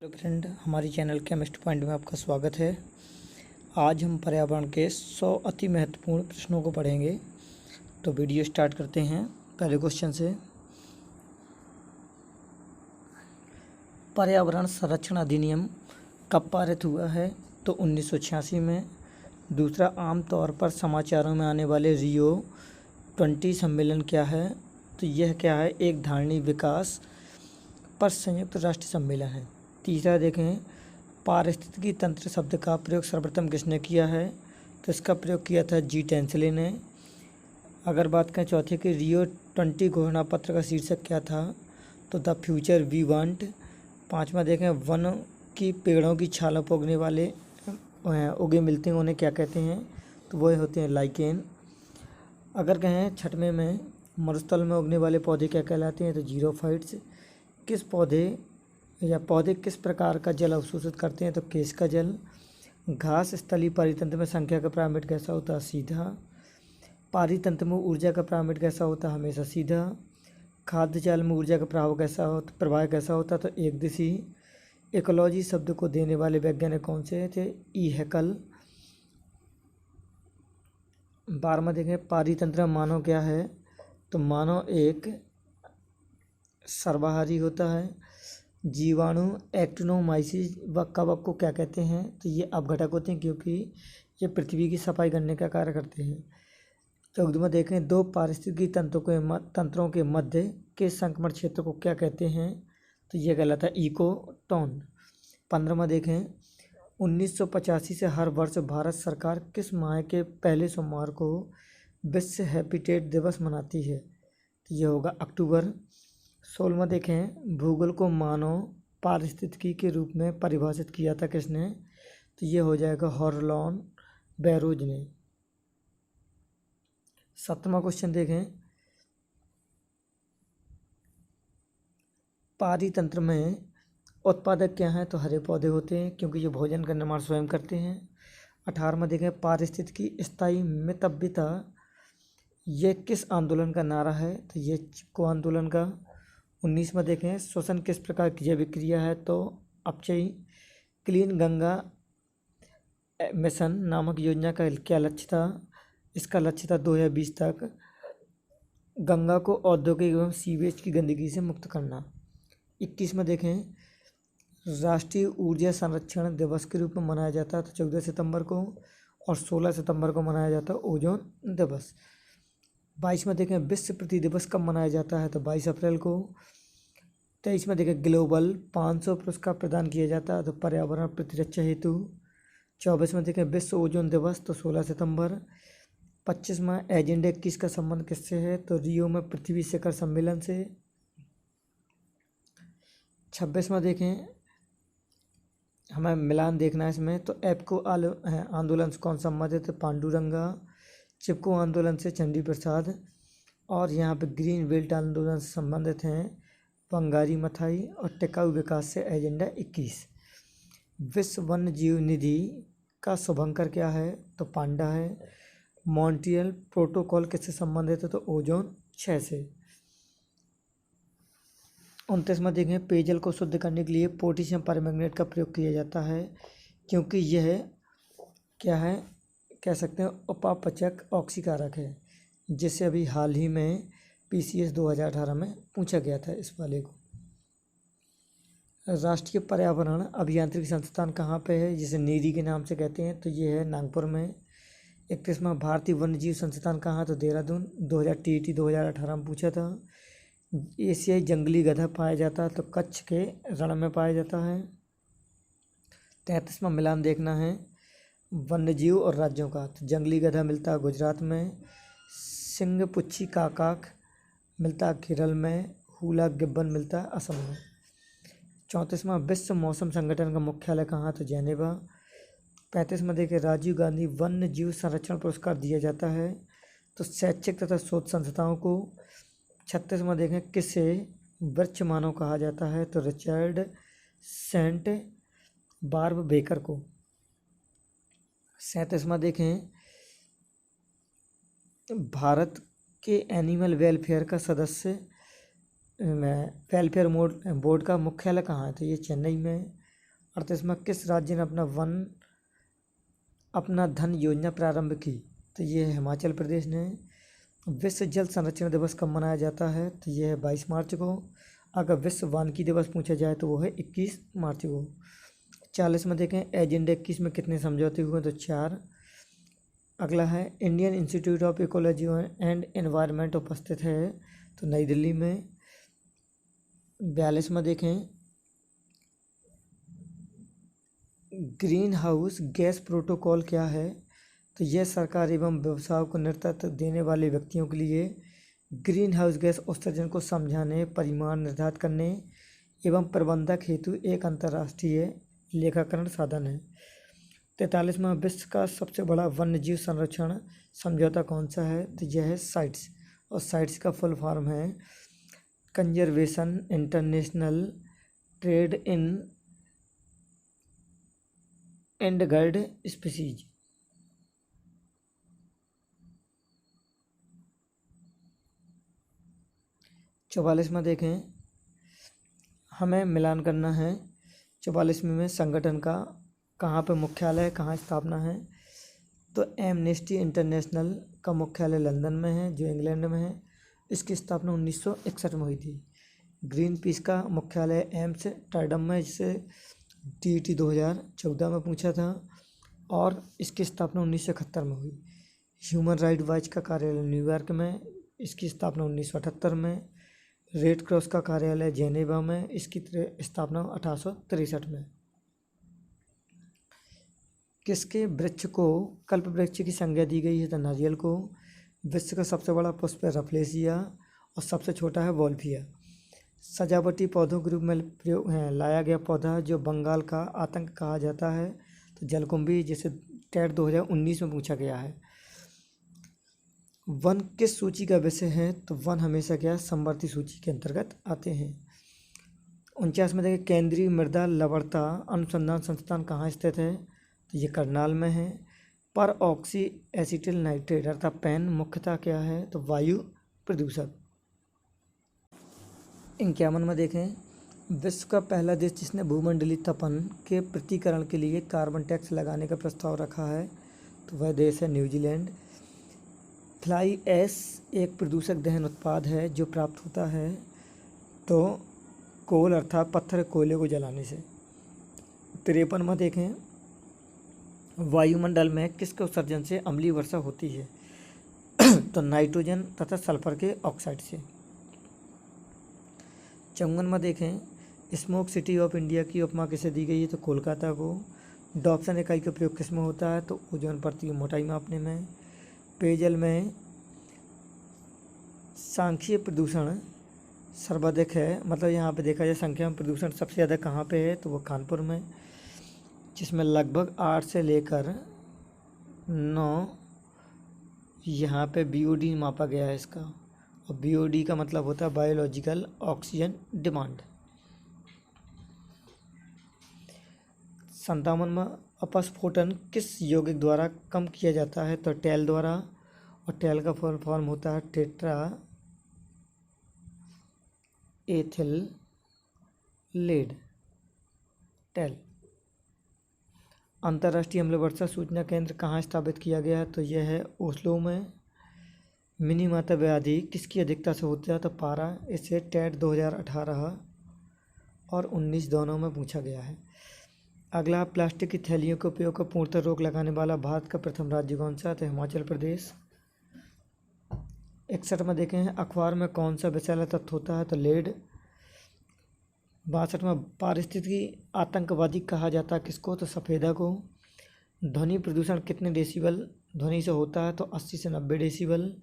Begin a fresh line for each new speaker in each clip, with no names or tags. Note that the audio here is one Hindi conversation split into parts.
हेलो फ्रेंड, हमारी चैनल केमिस्ट पॉइंट में आपका स्वागत है। आज हम पर्यावरण के 100 अति महत्वपूर्ण प्रश्नों को पढ़ेंगे। तो वीडियो स्टार्ट करते हैं पहले क्वेश्चन से। पर्यावरण संरक्षण अधिनियम कब पारित हुआ है? तो 1986 में। दूसरा, आमतौर पर समाचारों में आने वाले रियो 20 सम्मेलन क्या है? तो यह क्या है? एक धारणीय विकास पर संयुक्त राष्ट्र सम्मेलन है। तीसरा देखें, पारिस्थितिकी तंत्र शब्द का प्रयोग सर्वप्रथम किसने किया है? तो इसका प्रयोग किया था जी टेंसले ने। अगर बात करें चौथे की, रियो 20 घोषणा पत्र का शीर्षक क्या था? तो द फ्यूचर वी वांट। पांचवा देखें, वन की पेड़ों की छालों पर उगने वाले उगे मिलते हैं, उन्हें क्या कहते हैं? तो वो होते हैं लाइकेन। अगर कहें छठवें में, मरुस्थल में उगने वाले पौधे क्या कहलाते हैं? तो जीरोफाइट्स। किस पौधे किस प्रकार का जल अवशोषित करते हैं? तो केश का जल। घास स्थलीय पारितंत्र में संख्या का प्राइमेट कैसा होता है? सीधा। पारितंत्र में ऊर्जा का प्राइमेट कैसा होता है? हमेशा सीधा। खाद्य जाल में ऊर्जा का प्रभाव कैसा होता? तो एक दिशी। इकोलॉजी शब्द को देने वाले वैज्ञानिक कौन से थे? ई हैकल। 12वां देखें, पारितंत्र में मानव क्या है? तो मानव एक सर्वाहारी होता है। जीवाणु एक्टिनोमाइसिस व कवक को क्या कहते हैं? तो ये अपघटक होते हैं, क्योंकि ये पृथ्वी की सफाई करने का कार्य करते हैं। 14वां देखें, दो पारिस्थितिकी तंत्रों के मध्य के संक्रमण क्षेत्र को क्या कहते हैं? तो ये कहलाता है इकोटोन। 15वां देखें, 1985 से हर वर्ष भारत सरकार किस माह के पहले सोमवार को विश्व हैबिटेट दिवस मनाती है? तो ये होगा अक्टूबर। 16वां देखें, भूगोल को मानव पारिस्थितिकी के रूप में परिभाषित किया था किसने? तो ये हो जाएगा हॉर्लोन बैरोज ने। 7वां क्वेश्चन देखें, पारितंत्र में उत्पादक क्या हैं? तो हरे पौधे होते हैं, क्योंकि ये भोजन का निर्माण स्वयं करते हैं। 18वां देखें, पारिस्थितिकी स्थायी मितव्यता ये किस आंदोलन का नारा है? तो ये चिपको आंदोलन का। 19वां देखें, श्वसन किस प्रकार की जैविक क्रिया है? तो अपचयी। क्लीन गंगा मिशन नामक योजना का क्या लक्ष्य था? इसका लक्ष्य था 2020 तक गंगा को औद्योगिक एवं सीवेज की गंदगी से मुक्त करना। 21वां देखें, राष्ट्रीय ऊर्जा संरक्षण दिवस के रूप में मनाया जाता है तो 14 सितंबर को, और 16 सितंबर को मनाया जाता है ओजोन दिवस। 22वां देखें, विश्व पृथ्वी दिवस कब मनाया जाता है? तो 22 अप्रैल को। 23वां देखें, ग्लोबल 500 पुरस्कार प्रदान किया जाता है तो पर्यावरण प्रतिरक्षा हेतु। 24वां देखें, विश्व ओजोन दिवस तो 16 सितंबर। 25वां, एजेंडा 21 का संबंध किससे है? तो रियो में पृथ्वी शिखर सम्मेलन से। 26वां देखें, हमें मिलान देखना है इसमें, तो एप्को आंदोलन से कौन संबंधित है? पांडुरंगा। चिपको आंदोलन से चंडी प्रसाद। और यहाँ पे ग्रीन बेल्ट आंदोलन से संबंधित हैं वंगारी मथाई। और टिकाऊ विकास से एजेंडा 21। विश्व वन्य जीव निधि का शुभंकर क्या है? तो पांडा है। मॉन्ट्रियल प्रोटोकॉल किससे संबंधित है? तो ओजोन 6 से। 29वां देखें, पेयजल को शुद्ध करने के लिए पोटेशियम परमैंगनेट का प्रयोग किया जाता है, क्योंकि यह क्या है, कह सकते हैं उपापचक ऑक्सीकारक है, जिसे अभी हाल ही में PCS 2018 में पूछा गया था इस वाले को। राष्ट्रीय पर्यावरण अभियांत्रिकी संस्थान कहाँ पे है, जिसे नीरी के नाम से कहते हैं? तो ये है नागपुर में। 31वां, भारतीय वन्यजीव संस्थान कहाँ है? तो देहरादून। 2018 में पूछा था। एशियाई जंगली गधा पाया जाता है तो कच्छ के रण में पाया जाता है। 33वां, मिलान देखना है वन्यजीव और राज्यों का, तो जंगली गधा मिलता है गुजरात में। सिंह पुच्छी काकाक मिलता है केरल में। हुला गिब्बन मिलता है असम में। 34वां, विश्व मौसम संगठन का मुख्यालय कहाँ है? तो जेनेवा। 35वां देखें, राजीव गांधी वन्य जीव संरक्षण पुरस्कार दिया जाता है तो शैक्षिक तथा शोध संस्थाओं को। 36वां देखें, किसे वृक्ष मानव कहा जाता है? तो रिचर्ड सेंट बार्ब बेकर को। 37वां देखें, भारत के एनिमल वेलफेयर का सदस्य वेलफेयर बोर्ड का मुख्यालय कहाँ है? तो ये चेन्नई में। 38वां, किस राज्य ने अपना धन योजना प्रारंभ की? तो ये है हिमाचल प्रदेश ने। विश्व जल संरक्षण दिवस कब मनाया जाता है? तो यह है 22 मार्च को। अगर विश्व वानिकी दिवस पूछा जाए तो वो है 21 मार्च को। 40 में देखें, एजेंडा 21 में कितने समझौते हुए? तो 4। अगला है, Indian institute of ecology and environment उपस्थित है तो नई दिल्ली में। 42 में देखें, ग्रीन हाउस गैस प्रोटोकॉल क्या है? तो यह सरकार एवं व्यवसायों को नेतृत्व देने वाले व्यक्तियों के लिए ग्रीन हाउस गैस उत्सर्जन को समझाने, परिमाण निर्धारित करने एवं प्रबंधक हेतु एक अंतर्राष्ट्रीय लेखाकरण साधन है। 43वां, विश्व का सबसे बड़ा वन्यजीव संरक्षण समझौता कौन सा है? तो यह है साइट्स, और साइट्स का फुल फॉर्म है conservation international trade in endangered species. 44 में देखें, हमें मिलान करना है। 44 में संगठन का कहाँ पर मुख्यालय, कहाँ स्थापना है? तो एमनेस्टी इंटरनेशनल का मुख्यालय लंदन में है, जो इंग्लैंड में है। इसकी स्थापना 1961 में हुई थी। ग्रीन पीस का मुख्यालय एम्स्टर्डम में, जिसे TET 2014 में पूछा था, और इसकी स्थापना 1971 में हुई। ह्यूमन राइट वॉच का कार्यालय न्यूयॉर्क में, इसकी स्थापना 1978 में। रेड क्रॉस का कार्यालय जेनेवा में, इसकी स्थापना 1863 में। किसके वृक्ष को कल्प वृक्ष की संज्ञा दी गई है? तो नारियल को। विश्व का सबसे बड़ा पुष्प है रफलेसिया, और सबसे छोटा है वॉल्फिया। सजावटी पौधों के रूप में प्रयोग लाया गया पौधा जो बंगाल का आतंक कहा जाता है तो जलकुंभी, जिसे टेट 2019 में पूछा गया है। वन किस सूची का विषय है? तो वन हमेशा क्या समवर्ती सूची के अंतर्गत आते हैं। 49 में देखिए, केंद्रीय मृदा लवणता अनुसंधान संस्थान कहाँ स्थित है? तो ये करनाल में है। पर ऑक्सी एसिटिल नाइट्रेट अर्थात पैन मुख्यतः क्या है? तो वायु प्रदूषक। 51 में देखें, विश्व का पहला देश जिसने भूमंडलीय तपन के प्रतिकरण के लिए कार्बन टैक्स लगाने का प्रस्ताव रखा है तो वह देश है न्यूजीलैंड। फ्लाई ऐश एक प्रदूषक दहन उत्पाद है जो प्राप्त होता है तो कोल अर्थात पत्थर कोयले को जलाने से। 53 में देखें, वायुमंडल में किसके उत्सर्जन से अम्लीय वर्षा होती है? तो नाइट्रोजन तथा सल्फर के ऑक्साइड से। 54 में देखें, स्मोक सिटी ऑफ इंडिया की उपमा किसे दी गई है? तो कोलकाता को। डॉप्सन इकाई का प्रयोग किस में होता है? तो ओजोन परत की मोटाई मापने में। पेयजल में सांख्यिकीय प्रदूषण सर्वाधिक है, मतलब यहाँ पे देखा जाए संख्या में प्रदूषण सबसे ज़्यादा कहाँ पे है? तो वो कानपुर में, जिसमें लगभग 8 से लेकर 9 यहाँ पे BOD मापा गया है इसका, और BOD का मतलब होता है बायोलॉजिकल ऑक्सीजन डिमांड। 57 में अपस्फोटन किस यौगिक द्वारा कम किया जाता है? तो टेल द्वारा, और टेल का फुल फॉर्म होता है टेट्रा एथिल लेड, टेल। अंतर्राष्ट्रीय अम्ल वर्षा सूचना केंद्र कहाँ स्थापित किया गया है? तो यह है ओस्लो में। मिनी माता व्याधि किसकी अधिकता से होता है? तो पारा। इसे टेट 2018 और 19 दोनों में पूछा गया है। अगला, प्लास्टिक की थैलियों के उपयोग को पूर्णतः रोक लगाने वाला भारत का प्रथम राज्य कौन सा? तो हिमाचल प्रदेश। 61 में देखें, अखबार में कौन सा विषैला तत्व होता है? तो लेड। 62 में पारिस्थितिकी आतंकवादी कहा जाता है किसको? तो सफ़ेदा को। ध्वनि प्रदूषण कितने डेसिबल ध्वनि से होता है? तो 80 से 90 डेसिबल।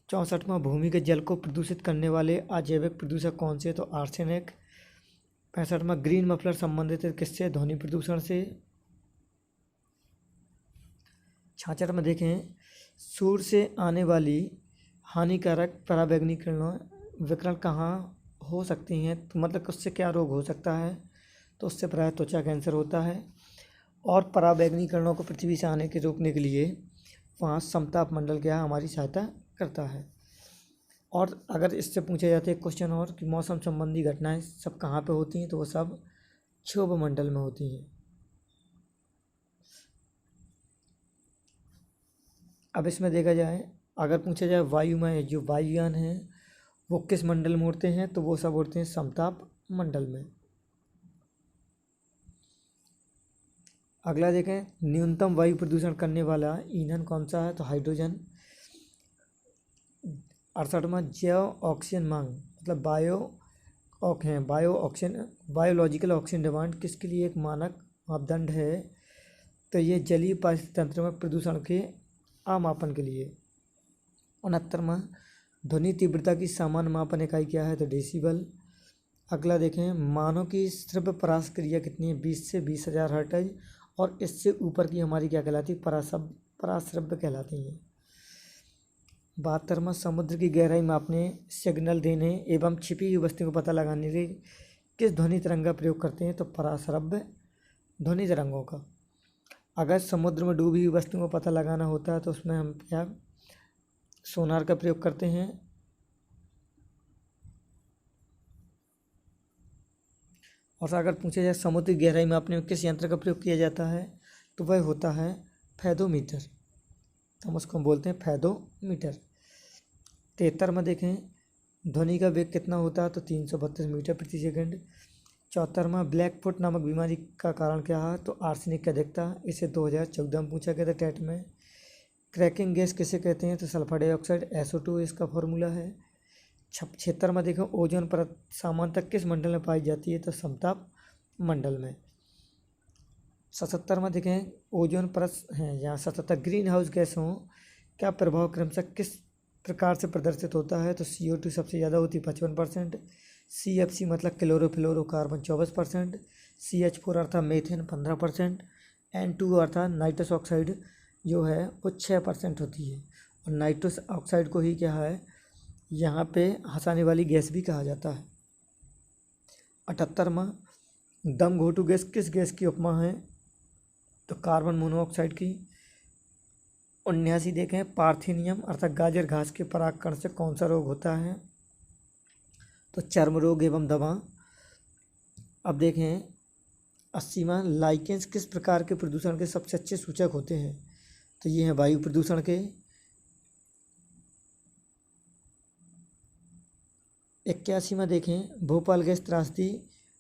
64 में भूमिगत जल को प्रदूषित करने वाले अजैविक प्रदूषक कौन से? तो आर्सेनिक। 65 में ग्रीन मफलर संबंधित है किससे? ध्वनि प्रदूषण से। 66 में देखें, सूर्य से आने वाली हानिकारक पराबैंगनी किरणों विकिरण कहाँ हो सकती हैं? तो मतलब उससे क्या रोग हो सकता है? तो उससे प्रायः त्वचा कैंसर होता है। और पराबैंगनी किरणों को पृथ्वी से आने के रोकने के लिए वहाँ समताप मंडल क्या हमारी सहायता करता है। और अगर इससे पूछा जाता है क्वेश्चन और कि मौसम संबंधी घटनाएं सब कहाँ पे होती हैं? तो वो सब क्षोभ मंडल में होती हैं। अब इसमें देखा जाए, अगर पूछा जाए वायु में जो वायुयान हैं वो किस मंडल में उड़ते हैं, तो वो सब उड़ते हैं समताप मंडल में। अगला देखें, न्यूनतम वायु प्रदूषण करने वाला ईंधन कौन सा है, तो हाइड्रोजन। 68वां, जैव ऑक्सीजन मांग मतलब bio oxygen biological oxygen demand किसके लिए एक मानक मापदंड है, तो ये जलीय पारिस्थितिक तंत्र में प्रदूषण के आमापन के लिए। 69वां, ध्वनि तीव्रता की सामान्य मापन इकाई क्या है, तो डेसिबल। अगला देखें, मानव की श्रव्य परास क्रिया कितनी है, 20 से 20,000 हर्ट्ज, और इससे ऊपर की हमारी क्या कहलाती है, पराश्रव्य कहलाती हैं। 72वां, समुद्र की गहराई मापने, सिग्नल देने एवं छिपी हुई वस्तु को पता लगाने के लिए किस ध्वनि तरंग का प्रयोग करते हैं, तो पराश्रव्य ध्वनि तरंगों का। अगर समुद्र में डूबी हुई वस्तु को पता लगाना होता है तो उसमें हम क्या सोनार का प्रयोग करते हैं। और अगर पूछा जाए समुद्र की गहराई मापने में किस यंत्र का प्रयोग किया जाता है, तो वह होता है फैदोमीटर, तो हम उसको बोलते हैं फैदोमीटर। 73 में देखें, ध्वनि का वेग कितना होता है, तो 332 मीटर प्रति सेकंड। 74वां, ब्लैक फुट नामक बीमारी का कारण क्या है, तो आर्सेनिक की अधिकता। इसे 2014 में पूछा गया था टेट में। क्रैकिंग गैस किसे कहते हैं, तो सल्फर डाइऑक्साइड SO2 इसका फॉर्मूला है। 76 में देखें, ओजोन परत सामान्यतः किस मंडल में पाई जाती है, तो समताप मंडल में। 77 में देखें, ओजोन परत है यहाँ 77, ग्रीन हाउस गैसों का प्रभाव क्रमशः किस प्रकार से प्रदर्शित होता है, तो CO2 सबसे ज़्यादा होती है 55%, CFC मतलब क्लोरोफ्लोरोकार्बन 24%, CH4 अर्थात मीथेन 15%, N2 अर्थात नाइट्रस ऑक्साइड जो है वो 6% होती है। और नाइट्रस ऑक्साइड को ही क्या है यहाँ पे हंसाने वाली गैस भी कहा जाता है। 78वां, दम घोटू गैस किस गैस की उपमा है, तो कार्बन मोनोऑक्साइड की। 79 देखें, पार्थेनियम अर्थात गाजर घास के परागकण से कौन सा रोग होता है, तो चर्म रोग एवं दमा। अब देखें 80वां, लाइकेंस किस प्रकार के प्रदूषण के सबसे अच्छे सूचक होते हैं, तो ये हैं वायु प्रदूषण के। 81वां देखें, भोपाल गैस त्रासदी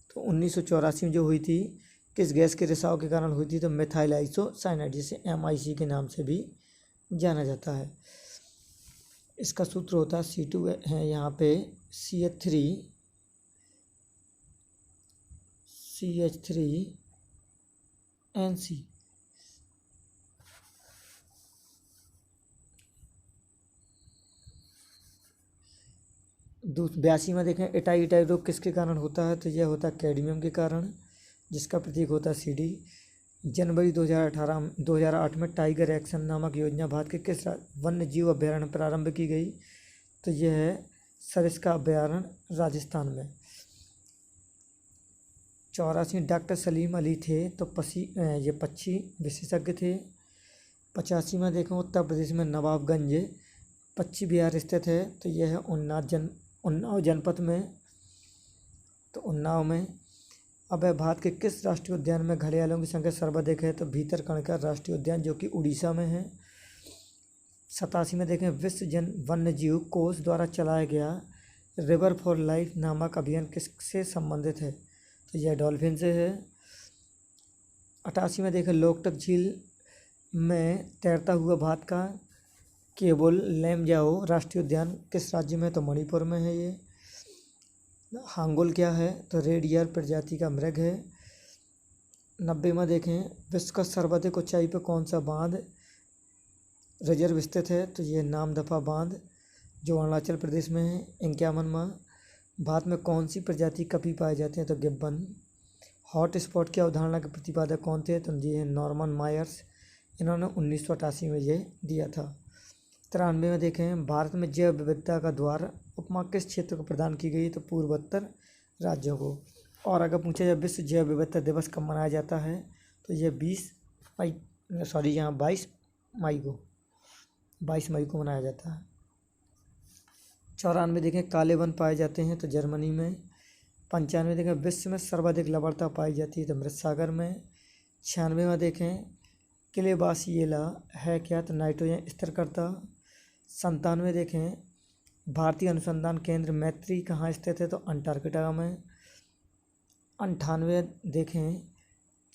तो 1984 में जो हुई थी किस गैस के रिसाव के कारण हुई थी, तो मिथाइल आइसोसाइनाइड जिसे MIC के नाम से भी जाना जाता है। इसका सूत्र होता है C2 है यहाँ पे CH3NC। 82 में देखें, इटाई रोग किसके कारण होता है, तो यह होता है कैडमियम के कारण, जिसका प्रतीक होता है CD। जनवरी 2008 में टाइगर एक्शन नामक योजना भारत के किस वन्य जीव अभ्यारण्य प्रारंभ की गई, तो यह है सरिस्का अभ्यारण्य राजस्थान में। 84, डॉक्टर सलीम अली थे तो ये पक्षी विशेषज्ञ थे। 85 में देखो, उत्तर प्रदेश में नवाबगंज पक्षी विहार स्थित है, तो यह है उन्नाव जनपद में। तो उन्नाव में। अब भारत के किस राष्ट्रीय उद्यान में घड़ियालों की संख्या सर्वाधिक है, तो भीतरकनिका राष्ट्रीय उद्यान जो कि उड़ीसा में है। 87 में देखें, विश्व वन्य जीव कोष द्वारा चलाया गया रिवर फॉर लाइफ नामक अभियान किससे संबंधित है, तो यह डॉल्फिन से है। 88 में देखें, लोकटक झील में तैरता हुआ भारत का केवल लेमजाओ राष्ट्रीय उद्यान किस राज्य में, तो मणिपुर में है ये। हांगुल क्या है, तो रेड ईयर प्रजाति का मृग है। 90 में देखें, विश्व का सर्वाधिक ऊंचाई पर कौन सा बांध रिजर्व स्थित है, तो ये नामदफा बांध जो अरुणाचल प्रदेश में है। 51वां, भारत में कौन सी प्रजाति कपी पाए जाते हैं, तो गिब्बन। हॉट स्पॉट की अवधारणा के प्रतिपादक कौन थे, तो ये हैं नॉर्मन मायर्स, इन्होंने 1988 में ये दिया था। 93 में देखें, भारत में जैव विविधता का द्वार उपमा किस क्षेत्र को प्रदान की गई, तो पूर्वोत्तर राज्यों को। और अगर पूछा जाए विश्व जैव विविधता दिवस कब मनाया जाता है, तो यह 22 मई को मनाया जाता है। 94 देखें, काले वन पाए जाते हैं, तो जर्मनी में। 95 देखें विश्व में सर्वाधिक लवणता पाई जाती है तो मृत सागर में। 96वां देखें क्लेबासिएला है क्या तो नाइट्रोजन स्थिरकर्ता। 97 देखें भारतीय अनुसंधान केंद्र मैत्री कहाँ स्थित है तो अंटार्कटिका में। 98 देखें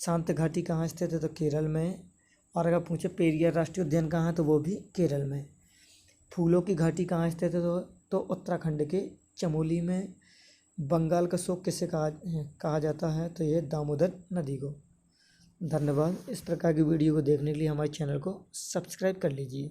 शांत घाटी कहाँ स्थित है तो केरल में। और अगर पूछे पेरियार राष्ट्रीय उद्यान कहाँ है तो वो भी केरल में। फूलों की घाटी कहाँ स्थित है तो उत्तराखंड के चमोली में। बंगाल का शोक किसे कहा जाता है तो यह दामोदर नदी को। धन्यवाद। इस प्रकार की वीडियो को देखने के लिए हमारे चैनल को सब्सक्राइब कर लीजिए।